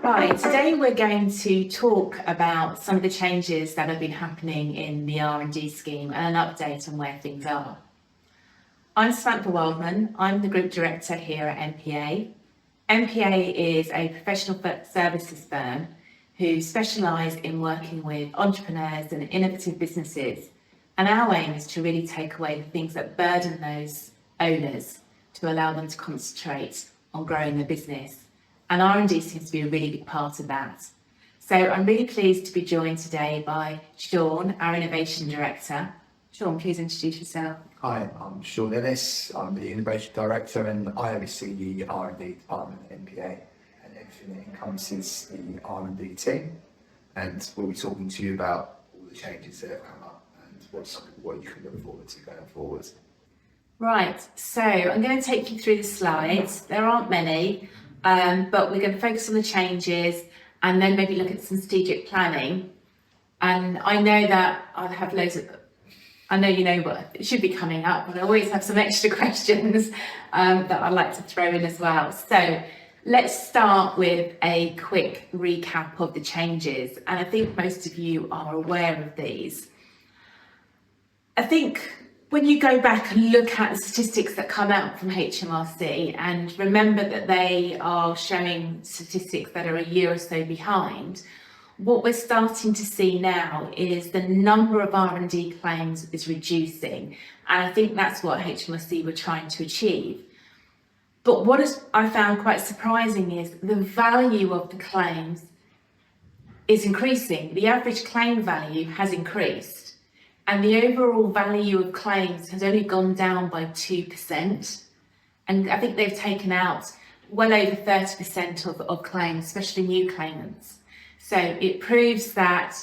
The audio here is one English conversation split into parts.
Hi, today we're going to talk about some of the changes that have been happening in the R&D scheme and an update on where things are. I'm Samantha Wildman. I'm the Group Director here at MPA. MPA is a professional services firm who specialise in working with entrepreneurs and innovative businesses. And our aim is to really take away the things that burden those owners to allow them to concentrate on growing their business. And R&D seems to be a really big part of that. So I'm really pleased to be joined today by Sean, our Innovation Director. Sean, please introduce yourself. Hi, I'm Sean Readiness. I'm the Innovation Director and I oversee the R&D department at MPA and everything that encompasses the R&D team. And we'll be talking to you about all the changes that have come up and what you can look forward to going forward. Right, so I'm going to take you through the slides. There aren't many. But we're going to focus on the changes and then maybe look at some strategic planning. And I know that I'll have I know you know what it should be coming up, but I always have some extra questions that I'd like to throw in as well. So let's start with a quick recap of the changes. And I think most of you are aware of these. I think when you go back and look at the statistics that come out from HMRC, and remember that they are showing statistics that are a year or so behind, what we're starting to see now is the number of R&D claims is reducing. And I think that's what HMRC were trying to achieve. But what I found quite surprising is the value of the claims is increasing. The average claim value has increased. And the overall value of claims has only gone down by 2%. And I think they've taken out well over 30% of claims, especially new claimants. So it proves that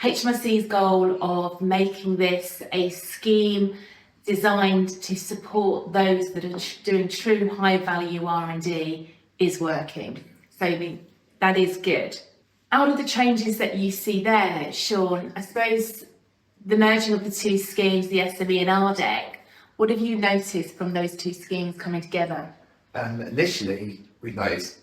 HMRC's goal of making this a scheme designed to support those that are doing true high value R&D is working. So that is good. Out of the changes that you see there, Sean, I suppose the merging of the two schemes, the SME and RDEC, what have you noticed from those two schemes coming together? Initially, we noticed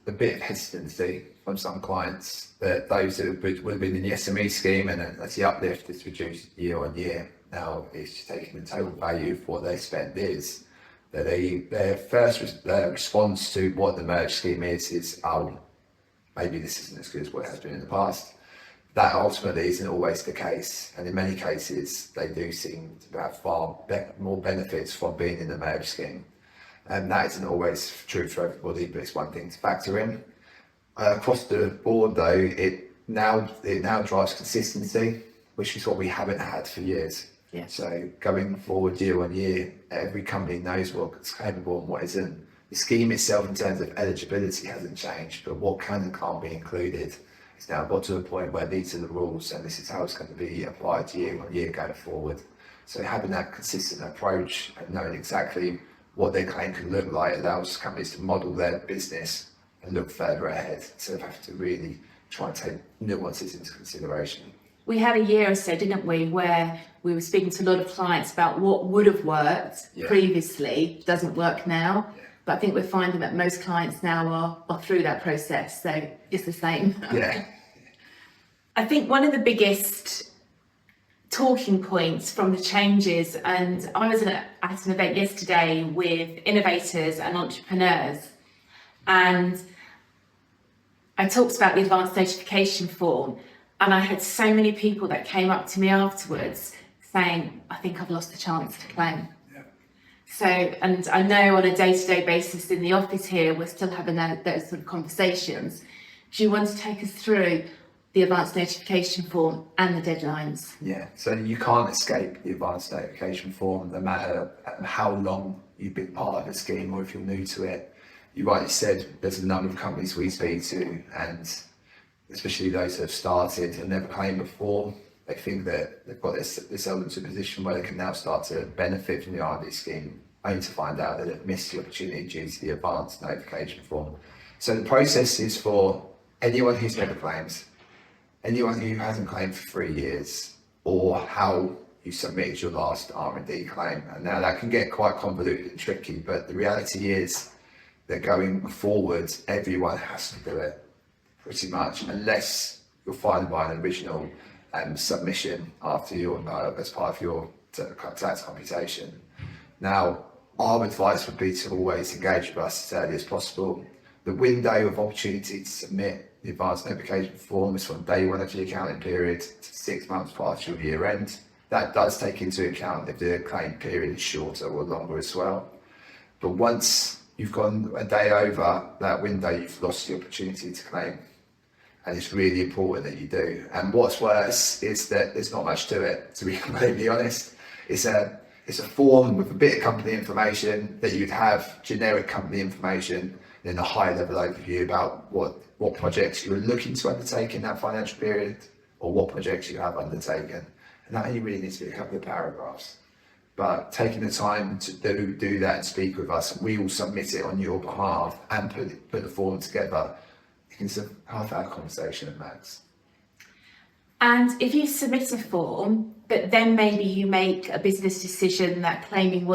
a bit of hesitancy from some clients that those that would have been in the SME scheme, and as the uplift is reduced year on year, now it's taking the total value of what they spend is, that their first response to what the merge scheme is, oh, maybe this isn't as good as what it has been in the past. That ultimately isn't always the case, and in many cases they do seem to have far more benefits from being in the merge scheme, and that isn't always true for everybody, but it's one thing to factor in. Across the board though, it now drives consistency, which is what we haven't had for years. Yeah. So going forward year on year, every company knows what's capable and what isn't. The scheme itself in terms of eligibility hasn't changed, but what can and can't be included it's now got to a point where these are the rules and this is how it's going to be applied year on year going forward. So having that consistent approach and knowing exactly what their claim can look like allows companies to model their business and look further ahead instead of having to really try and take nuances into consideration. We had a year or so, didn't we, where we were speaking to a lot of clients about what would have worked previously, doesn't work now. Yeah. But I think we're finding that most clients now are through that process, so it's the same. Yeah. I think one of the biggest talking points from the changes, and I was at an event yesterday with innovators and entrepreneurs, and I talked about the advanced notification form, and I had so many people that came up to me afterwards saying, I think I've lost the chance to claim. So, and I know on a day-to-day basis in the office here, we're still having those sort of conversations. Do you want to take us through the advanced notification form and the deadlines? Yeah, so you can't escape the advanced notification form, no matter how long you've been part of a scheme or if you're new to it. You rightly said there's a number of companies we speak to, and especially those that have started and never claimed before, they think that they've got this element to a position where they can now start to benefit from the R&D scheme, only to find out that they've missed the opportunity due to the advanced notification form. So the process is for anyone who's never claimed, anyone who hasn't claimed for 3 years, or how you submitted your last R&D claim. And now that can get quite convoluted and tricky, but the reality is that going forward, everyone has to do it. pretty much, unless you're filing by an original submission after your as part of your tax computation. Now, our advice would be to always engage with us as early as possible. The window of opportunity to submit the advanced notification form is from day one of the accounting period to 6 months past your year end. That does take into account if the claim period is shorter or longer as well. But once you've gone a day over that window, you've lost the opportunity to claim. And it's really important that you do. And what's worse is that there's not much to it, to be completely honest. It's a form with a bit of company information that you'd have generic company information, then a high level overview about what projects you were looking to undertake in that financial period or what projects you have undertaken. And that only really needs to be a couple of paragraphs. But taking the time to do that and speak with us, and we will submit it on your behalf and put the form together. It's a half-hour conversation at max. And if you submit a form, but then maybe you make a business decision that claiming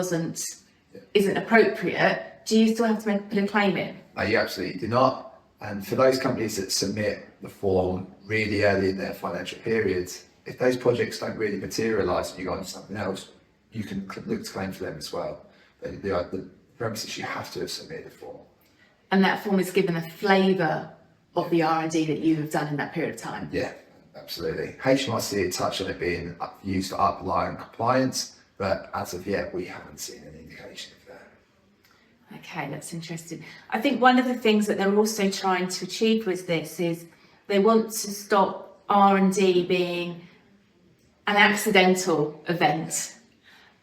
isn't appropriate, do you still have to put a claim in? No, you absolutely do not. And for those companies that submit the form really early in their financial periods, if those projects don't really materialise and you go on to something else, you can look to claim for them as well. But the premise is you have to submit the form. And that form is given a flavour of the R&D that you have done in that period of time? Yeah, absolutely. HMRC touched on it being used for upline compliance, but as of yet, we haven't seen any indication of that. Okay, that's interesting. I think one of the things that they're also trying to achieve with this is they want to stop R&D being an accidental event,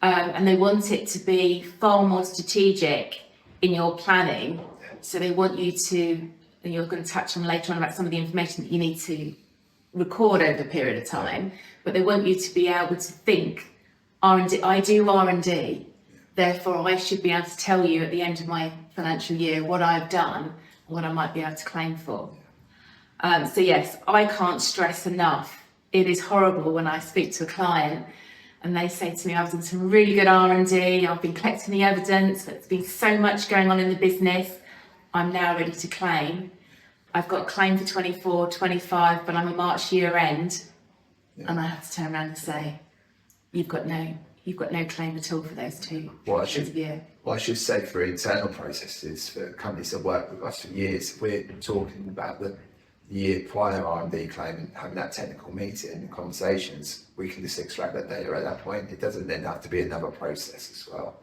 and they want it to be far more strategic in your planning. So they want you to, and you're going to touch on later on about some of the information that you need to record over a period of time, but they want you to be able to think, R&D, I do R&D, therefore I should be able to tell you at the end of my financial year what I've done and what I might be able to claim for. So yes, I can't stress enough. It is horrible when I speak to a client and they say to me, I've done some really good R&D, I've been collecting the evidence, there's been so much going on in the business, I'm now ready to claim. I've got a claim for 24, 25, but I'm a March year end, and I have to turn around and say, you've got no claim at all for those 2 months of the year. Well, I should say for internal processes, for companies that work with us for years, we're talking about the year prior R&D claim and having that technical meeting and conversations, we can just extract that data at that point. It doesn't then have to be another process as well.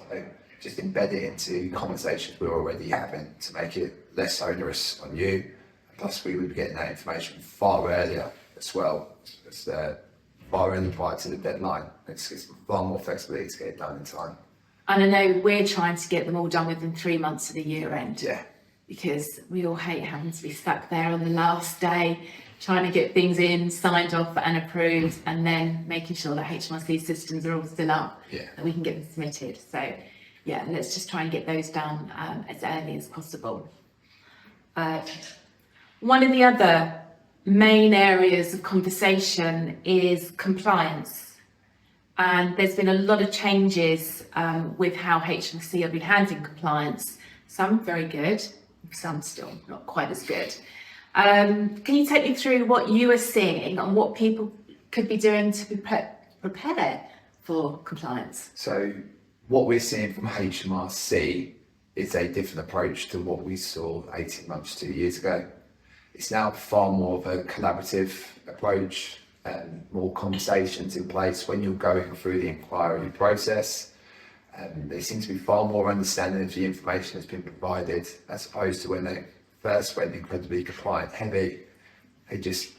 So just embed it into conversations we're already having to make it less onerous on you. Plus, we would be getting that information far earlier as well. It's far early prior to the deadline. It's far more flexibility to get it done in time. And I know we're trying to get them all done within 3 months of the year end. Yeah. Because we all hate having to be stuck there on the last day, trying to get things in, signed off and approved, and then making sure that HMRC systems are all still up, that we can get them submitted. So yeah, let's just try and get those done as early as possible. One of the other main areas of conversation is compliance. And there's been a lot of changes with how HMRC have been handling compliance. Some very good, some still not quite as good. Can you take me through what you are seeing and what people could be doing to prepare for compliance? So what we're seeing from HMRC is a different approach to what we saw 18 months, 2 years ago. It's now far more of a collaborative approach and more conversations in place when you're going through the inquiry process. They seem to be far more understanding of the information that's been provided, as opposed to when they first went incredibly compliant heavy. They just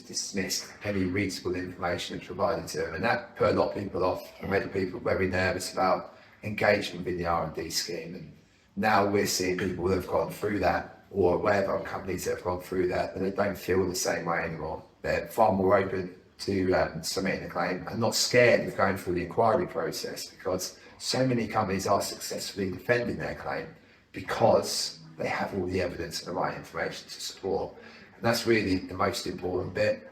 dismissed any reasonable information provided to them, and that put a lot of people off and made people very nervous about engaging within the R&D scheme. And now we're seeing people that have gone through that, or aware of companies that have gone through that, and they don't feel the same way anymore. They're far more open to submitting a claim and not scared of going through the inquiry process, because so many companies are successfully defending their claim because they have all the evidence and the right information to support. And that's really the most important bit.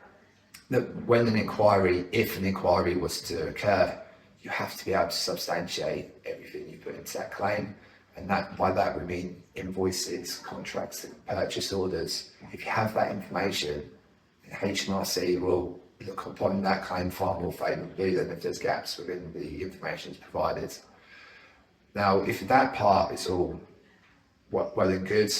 That when an inquiry, if an inquiry was to occur, you have to be able to substantiate everything you put into that claim. And that by that we mean invoices, contracts, purchase orders. If you have that information, HMRC will look upon that claim far more favourably than if there's gaps within the information that's provided. Now, if that part is all well and good,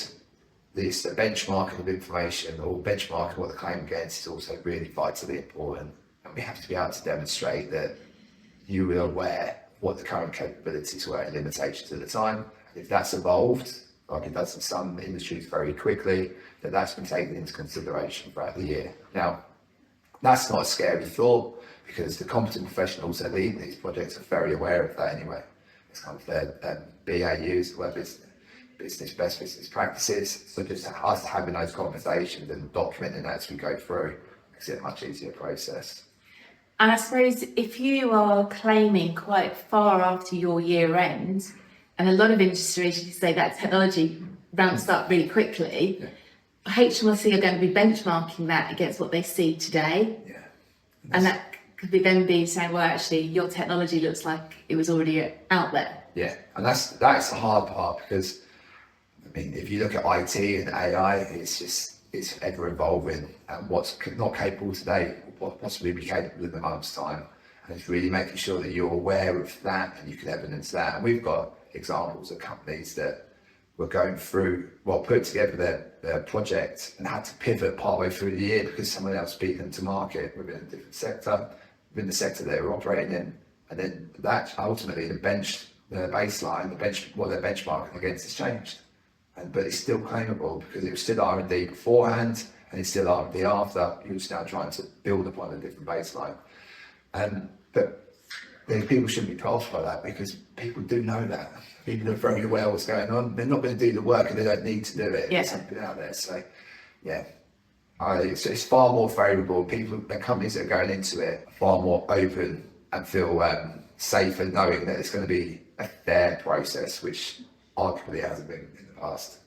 the benchmarking of information or benchmarking what the claim against is also really vitally important. And we have to be able to demonstrate that you were aware what the current capabilities were and limitations at the time. If that's evolved, like it does in some industries very quickly, that's been taken into consideration throughout the year. Now, that's not a scary thought because the competent professionals that lead these projects are very aware of that anyway. It's kind of their BAUs, business best business practices. So just us having those conversations and documenting that as we go through makes it a much easier process. And I suppose if you are claiming quite far after your year end, and a lot of industries, you say that technology ramps up really quickly, HMRC are going to be benchmarking that against what they see today. Yeah. And that could then be saying, well, actually, your technology looks like it was already out there. Yeah, and that's the hard part because, I mean, if you look at IT and AI, it's ever evolving, and what's not capable today will possibly be capable in a month's time. And it's really making sure that you're aware of that and you can evidence that. And we've got examples of companies that were going through, put together their project and had to pivot partway through the year because someone else beat them to market within a different sector, within the sector they were operating in. And then that ultimately the baseline, what they're benchmarking against has changed. But it's still claimable because it was still R&D beforehand and it's still R&D after. You're just now trying to build upon a different baseline. But people shouldn't be told by that because people do know that. People are very aware what's going on. They're not going to do the work and they don't need to do it. Yeah. There's something out there. So, yeah, it's far more favourable. People and companies that are going into it are far more open and feel safer knowing that it's going to be a fair process, which arguably hasn't been in the past.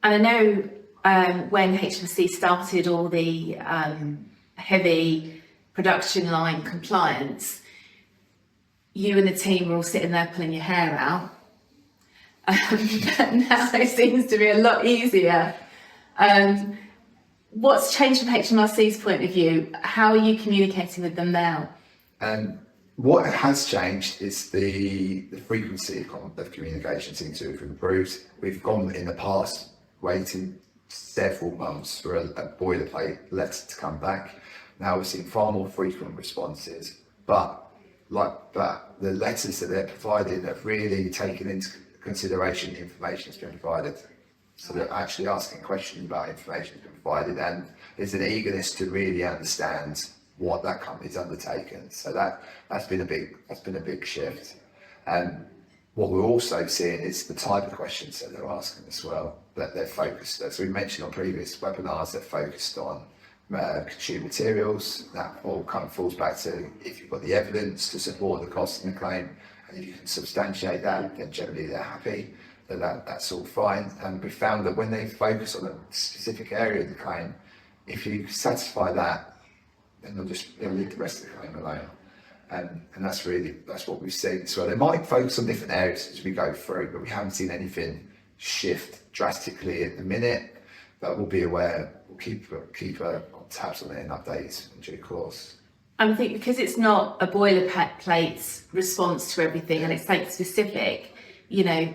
And I know when HMRC started all the heavy production line compliance, you and the team were all sitting there pulling your hair out. But now it seems to be a lot easier. What's changed from HMRC's point of view? How are you communicating with them now? What has changed is the frequency of communication seems to have improved. We've gone in the past waiting several months for a boilerplate letter to come back. Now we're seeing far more frequent responses, but the letters that they're providing have really taken into consideration the information that's been provided. So they're actually asking questions about information that's been provided, and there's an eagerness to really understand what that company's undertaken. So that's been a big shift. And what we're also seeing is the type of questions that they're asking as well, that they're focused, as we mentioned on previous webinars, they're focused on consumer materials. That all kind of falls back to if you've got the evidence to support the cost in the claim, and if you can substantiate that, then generally they're happy. That's all fine. And we found that when they focus on a specific area of the claim, if you satisfy that, then they'll leave the rest of the claim alone. And that's what we've seen. So they might focus on different areas as we go through, but we haven't seen anything shift drastically at the minute. But we'll be aware. We'll keep tabs on it and updates in due course. I think because it's not a boilerplate response to everything and it's site specific, a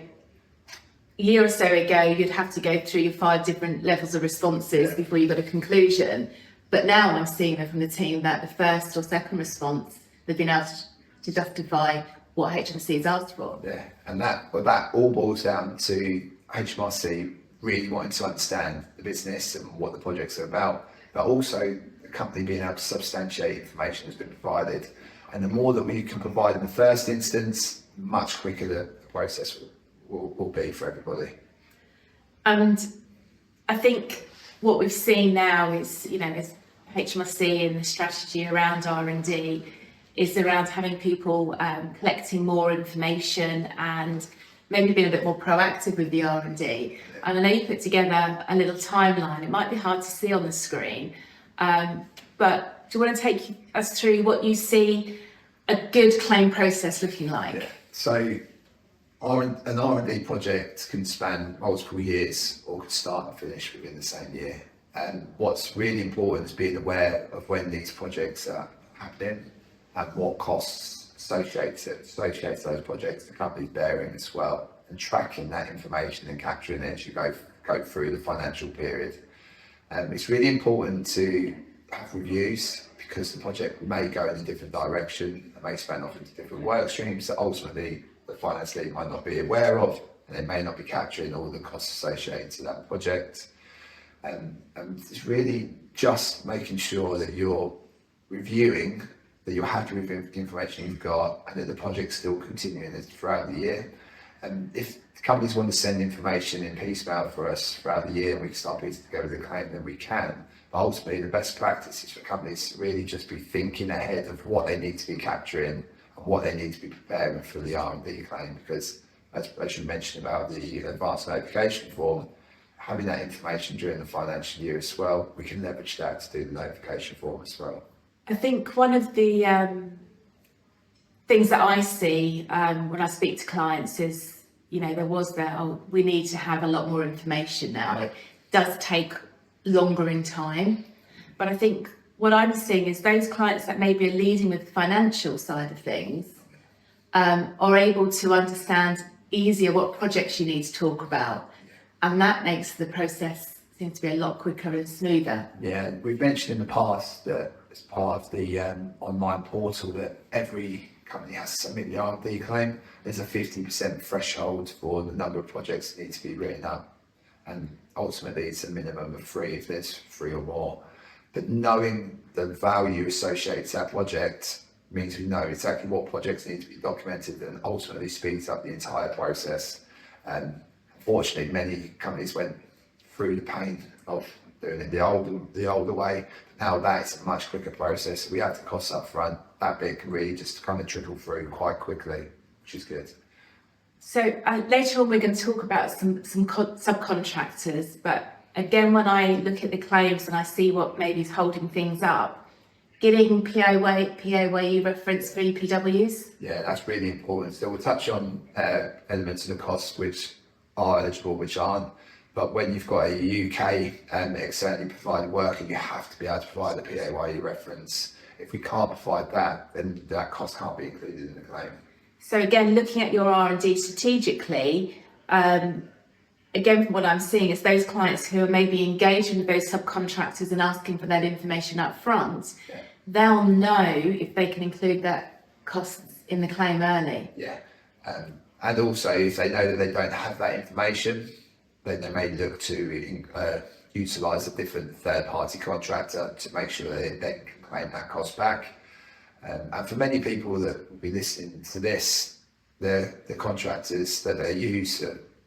year or so ago you'd have to go through your 5 different levels of responses before you got a conclusion. But now I'm seeing from the team that the first or second response, they've been able to justify what HMRC has asked for. Yeah, and that all boils down to HMRC really wanting to understand the business and what the projects are about, but also the company being able to substantiate information that's been provided. And the more that we can provide in the first instance, much quicker the process will be for everybody. And I think what we've seen now is, is HMRC and the strategy around R&D is around having people collecting more information and maybe being a bit more proactive with the R&D. And I know you put together a little timeline. It might be hard to see on the screen, but do you want to take us through what you see a good claim process looking like? Yeah. So An R&D project can span multiple years or can start and finish within the same year. And what's really important is being aware of when these projects are happening and what costs associated to those projects the company's bearing as well, and tracking that information and capturing it as you go through the financial period. It's really important to have reviews because the project may go in a different direction, it may span off into different work streams that ultimately the finance lead might not be aware of, and they may not be capturing all the costs associated to that project. And it's really just making sure that you're reviewing, that you're happy with the information you've got, and that the project's still continuing throughout the year. And if companies want to send information in piecemeal for us throughout the year and we can start piecing together the claim, then we can. But ultimately, the best practice is for companies to really just be thinking ahead of what they need to be capturing and what they need to be preparing for the R&D claim, because as you mentioned about the advanced notification form, having that information during the financial year as well, we can leverage that to do the notification form as well. I think one of the things that I see when I speak to clients is, we need to have a lot more information now. It does take longer in time, but I think what I'm seeing is those clients that maybe are leading with the financial side of things are able to understand easier what projects you need to talk about, and that makes the process seem to be a lot quicker and smoother. Yeah, we've mentioned in the past that as part of the online portal that every company has to submit the R&D claim. There's a 50% threshold for the number of projects that need to be written up, and ultimately it's a minimum of 3 if there's 3 or more. But knowing the value associated to that project means we know exactly what projects need to be documented, and ultimately speeds up the entire process. And unfortunately, many companies went through the pain of doing it the older way. Now that it's a much quicker process. We have the costs up front. That bit can really just kind of trickle through quite quickly, which is good. So later on, we're going to talk about some subcontractors, but again, when I look at the claims and I see what maybe is holding things up, getting PAYE reference for EPWs. Yeah, that's really important. So we'll touch on elements of the costs which are eligible, which aren't. But when you've got a UK externally provided work, and you have to be able to provide a PAYE reference. If we can't provide that, then that cost can't be included in the claim. So again, looking at your R&D strategically, again, from what I'm seeing is those clients who are maybe engaging with those subcontractors and asking for that information up front, they'll know if they can include that cost in the claim early. Yeah, and also if they know that they don't have that information, then they may look to utilise a different third-party contractor to make sure that they can claim that cost back. And for many people that will be listening to this, the contractors that they use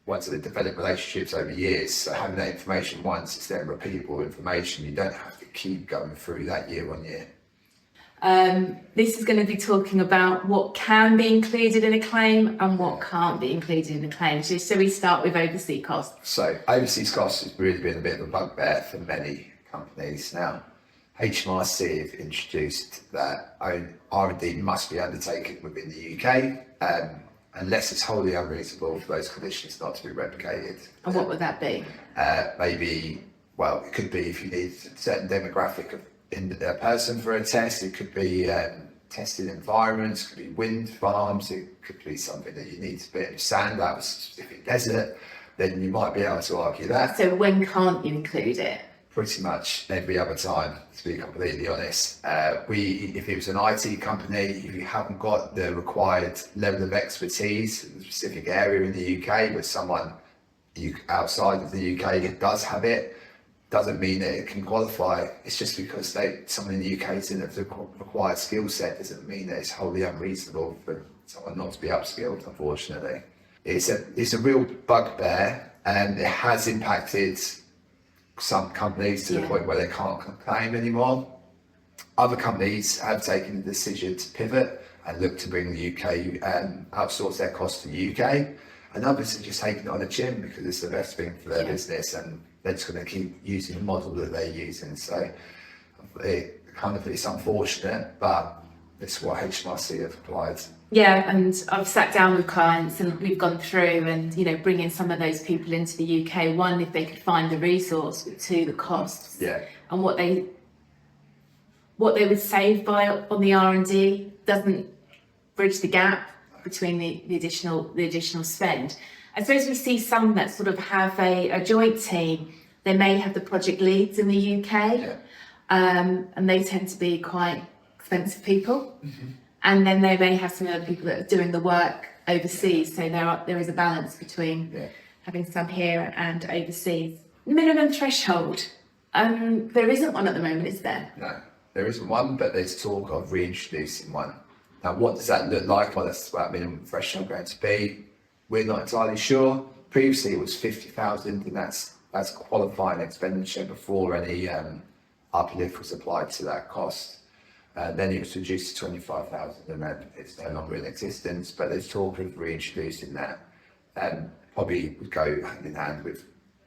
ones that they've developed relationships over years. So having that information once, it's then repeatable information. You don't have to keep going through that year on year. This is going to be talking about what can be included in a claim and what can't be included in a claim. So we start with overseas costs. So overseas costs has really been a bit of a bugbear for many companies now. HMRC have introduced that R&D must be undertaken within the UK, unless it's wholly unreasonable for those conditions not to be replicated. And what would that be? It could be if you need a certain demographic of a person for a test. It could be tested environments, it could be wind farms, it could be something that you need a bit of sand out of a specific desert, then you might be able to argue that. So when can't you include it? Pretty much every other time, to be completely honest. If it was an IT company, if you haven't got the required level of expertise in a specific area in the UK, but someone outside of the UK does have it, doesn't mean that it can qualify. It's just because someone in the UK is in the required skill set doesn't mean that it's wholly unreasonable for someone not to be upskilled, unfortunately. It's a real bugbear, and it has impacted some companies to the point where they can't claim anymore. Other companies have taken the decision to pivot and look to bring the UK and outsource their costs to the UK, and others have just taken it on the chin because it's the best thing for their business, and they're just going to keep using the model that they're using. So it's unfortunate, but That's what HMRC have applied. Yeah, and I've sat down with clients and we've gone through and, you know, bringing some of those people into the UK, one, if they could find the resource, but two, the costs. Yeah. And what they would save by on the R&D doesn't bridge the gap between the additional spend. I suppose we see some that sort of have a joint team. They may have the project leads in the UK, and they tend to be quite expensive people. Mm-hmm. And then they may have some other people that are doing the work overseas. So there is a balance between having some here and overseas. Minimum threshold. There isn't one at the moment, is there? No, there isn't one, but there's talk of reintroducing one. Now, what does that look like? Well, that's what minimum threshold going to be. We're not entirely sure. Previously, it was 50,000, and that's qualifying expenditure before any uplift was applied to that cost. Then it was reduced to 25,000, and then it's no longer in existence. But there's talk of reintroducing that, and probably would go hand in hand with,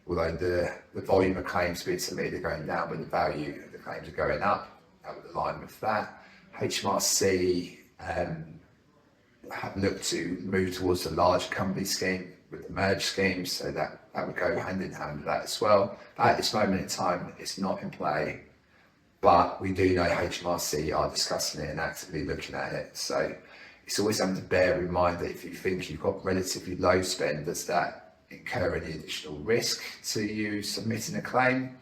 although the volume of claims being submitted are going down, but the value of the claims are going up. That would align with that. HMRC have looked to move towards the large company scheme with the merge schemes, so that would go hand in hand with that as well. At this moment in time, it's not in play, but we do know HMRC are discussing it and actively looking at it. So it's always something to bear in mind that if you think you've got relatively low spend, does that incur any additional risk to you submitting a claim?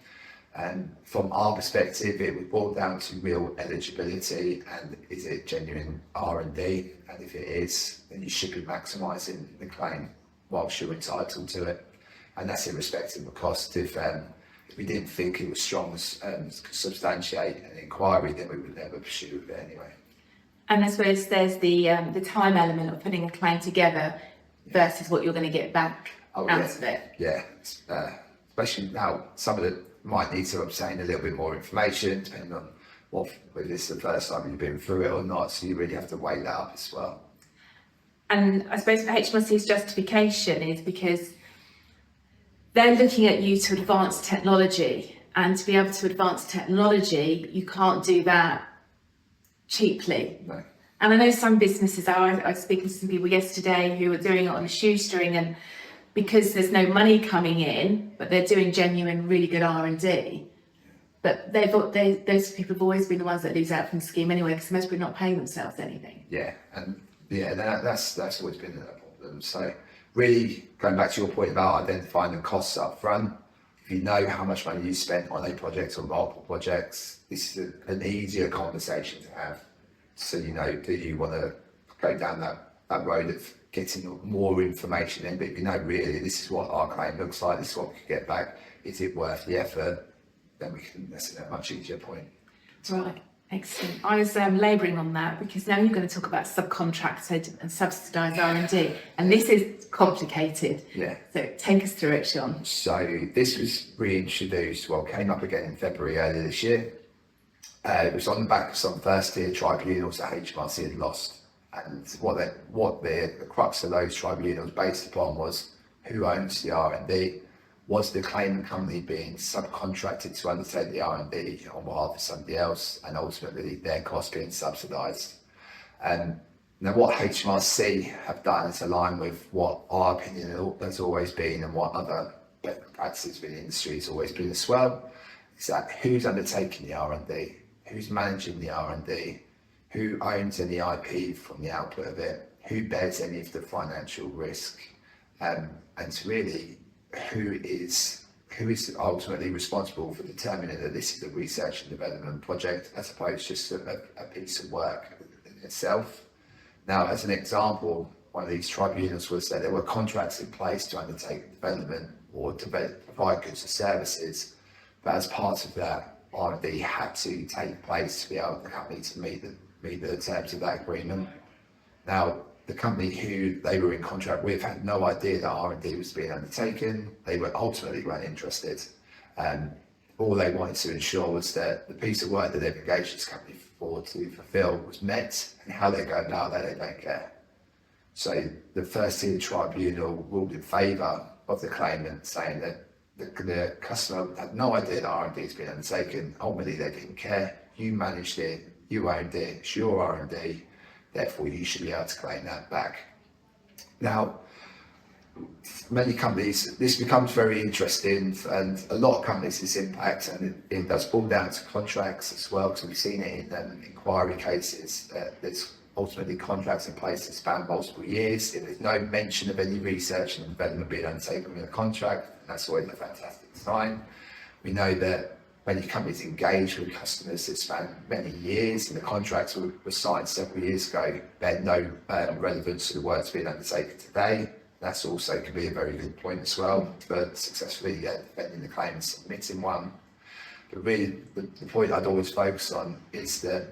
And from our perspective, it would boil down to real eligibility and is it genuine R&D? And if it is, then you should be maximising the claim whilst you're entitled to it. And that's irrespective of cost. If we didn't think it was strong to substantiate an inquiry, then we would never pursue it anyway. And I suppose there's the time element of putting a claim together versus what you're going to get back out of it. Yeah, especially now, some of it might need to obtain a little bit more information, depending on whether it's the first time you've been through it or not. So you really have to weigh that up as well. And I suppose for HMRC's justification is because they're looking at you to advance technology, and to be able to advance technology, you can't do that cheaply. No. And I know some businesses are. I was speaking to some people yesterday who are doing it on a shoestring, and because there's no money coming in, but they're doing genuine, really good R&D. But those people have always been the ones that lose out from the scheme anyway, because most people are not paying themselves anything. That's always been a problem. So really, going back to your point about identifying the costs up front, if you know how much money you spent on a project or multiple projects, this is an easier conversation to have. So you know, do you want to go down that road of getting more information in, but if you know really this is what our claim looks like, this is what we could get back, is it worth the effort, then that's a much easier point. Right, excellent. I was labouring on that because now you're going to talk about subcontracted and subsidised R&D, and this is complicated. Yeah. So take us through it, Sean. So this was reintroduced, came up again in February earlier this year. It was on the back of some first-tier tribunals that HMRC had lost. And what the crux of those tribunals based upon was who owns the R&D, was the claimant company being subcontracted to undertake the R&D on behalf of somebody else, and ultimately their costs being subsidised. And now what HMRC have done is align with what our opinion has always been and what other practices within the industry has always been as well, is that who's undertaking the R&D, who's managing the R&D, who owns any IP from the output of it, who bears any of the financial risk, and really who is ultimately responsible for determining that this is a research and development project as opposed to just a piece of work in itself. Now, as an example, one of these tribunals was that there were contracts in place to undertake development or to provide goods and services, but as part of that, R&D had to take place to be able the company to meet the terms of that agreement. Now, the company who they were in contract with had no idea that R&D was being undertaken. They were ultimately weren't interested. All they wanted to ensure was that the piece of work that they've engaged this company for to fulfil was met, and how they go about that, they don't care. So the first tier tribunal ruled in favour of the claimant, saying that the customer had no idea that R&D has been undertaken. Ultimately, they didn't care. You managed it. you owned it, it's your R&D, therefore you should be able to claim that back. Now, many companies, this becomes very interesting, and a lot of companies this impact, and it does fall down to contracts as well, because we've seen it in inquiry cases. There's ultimately contracts in place that span multiple years. If there's no mention of any research and development being undertaken in a contract, that's always a fantastic sign. We know that many companies engage with customers that span many years, and the contracts were signed several years ago bear no relevance to the work that's being undertaken today. That's also can be a very good point as well, but successfully defending the claim and submitting one. But really, the point I'd always focus on is that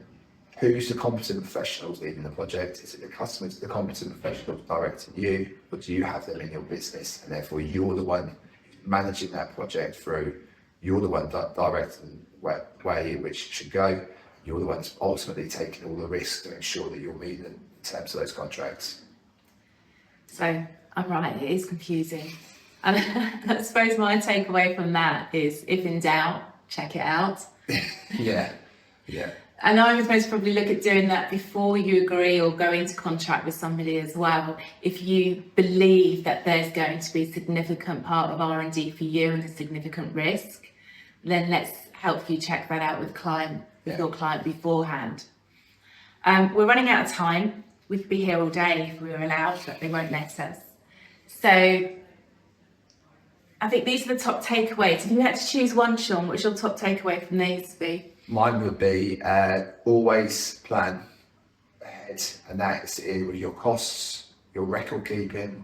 who's the competent professionals leading the project? Is it the customers, the competent professionals directing you, or do you have them in your business? And therefore, you're the one managing that project through. You're the one directing where which should go. You're the ones ultimately taking all the risks to ensure that you're meeting in terms of those contracts. So I'm right, it is confusing. And I suppose my takeaway from that is, if in doubt, check it out. Yeah. And I would most probably look at doing that before you agree or go into contract with somebody as well. If you believe that there's going to be a significant part of R&D for you and a significant risk, then let's help you check that out with your client beforehand. We're running out of time. We could be here all day if we were allowed, but they won't let us. So I think these are the top takeaways. If you had to choose one, Sean, what's your top takeaway from these be? Mine would be always plan ahead, and that's with your costs, your record keeping,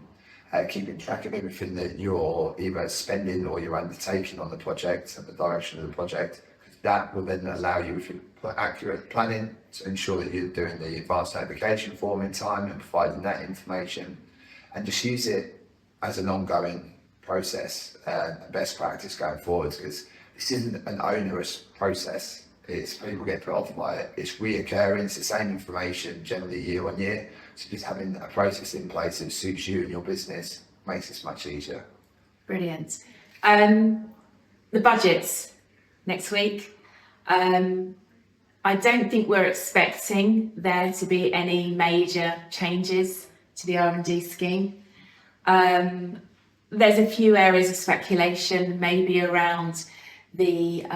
keeping track of everything that you're either spending or you're undertaking on the project and the direction of the project. That will then allow you, if you put accurate planning, to ensure that you're doing the advanced application form in time and providing that information, and just use it as an ongoing process and best practice going forward, because this isn't an onerous process. It's people get put off by it. It's reoccurring. It's the same information generally year on year. So just having a process in place that suits you and your business makes this much easier. Brilliant. The budgets next week. I don't think we're expecting there to be any major changes to the R&D scheme. There's a few areas of speculation, maybe around the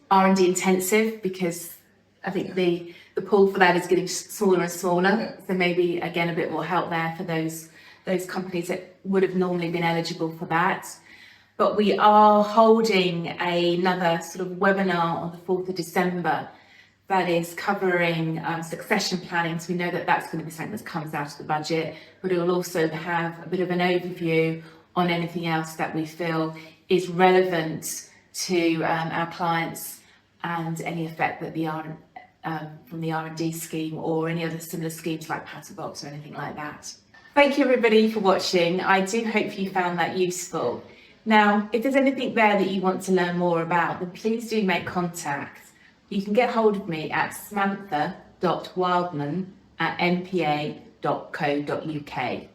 R&D intensive, because I think the pool for that is getting smaller and smaller. So maybe again a bit more help there for those companies that would have normally been eligible for that. But we are holding another sort of webinar on the 4th of December that is covering succession planning. So we know that that's going to be something that comes out of the budget, but it will also have a bit of an overview on anything else that we feel is relevant to our clients and any effect that from the R&D scheme or any other similar schemes like Patent Box or anything like that. Thank you everybody for watching. I do hope you found that useful. Now, if there's anything there that you want to learn more about, then please do make contact. You can get hold of me at samantha.wildman@npa.co.uk.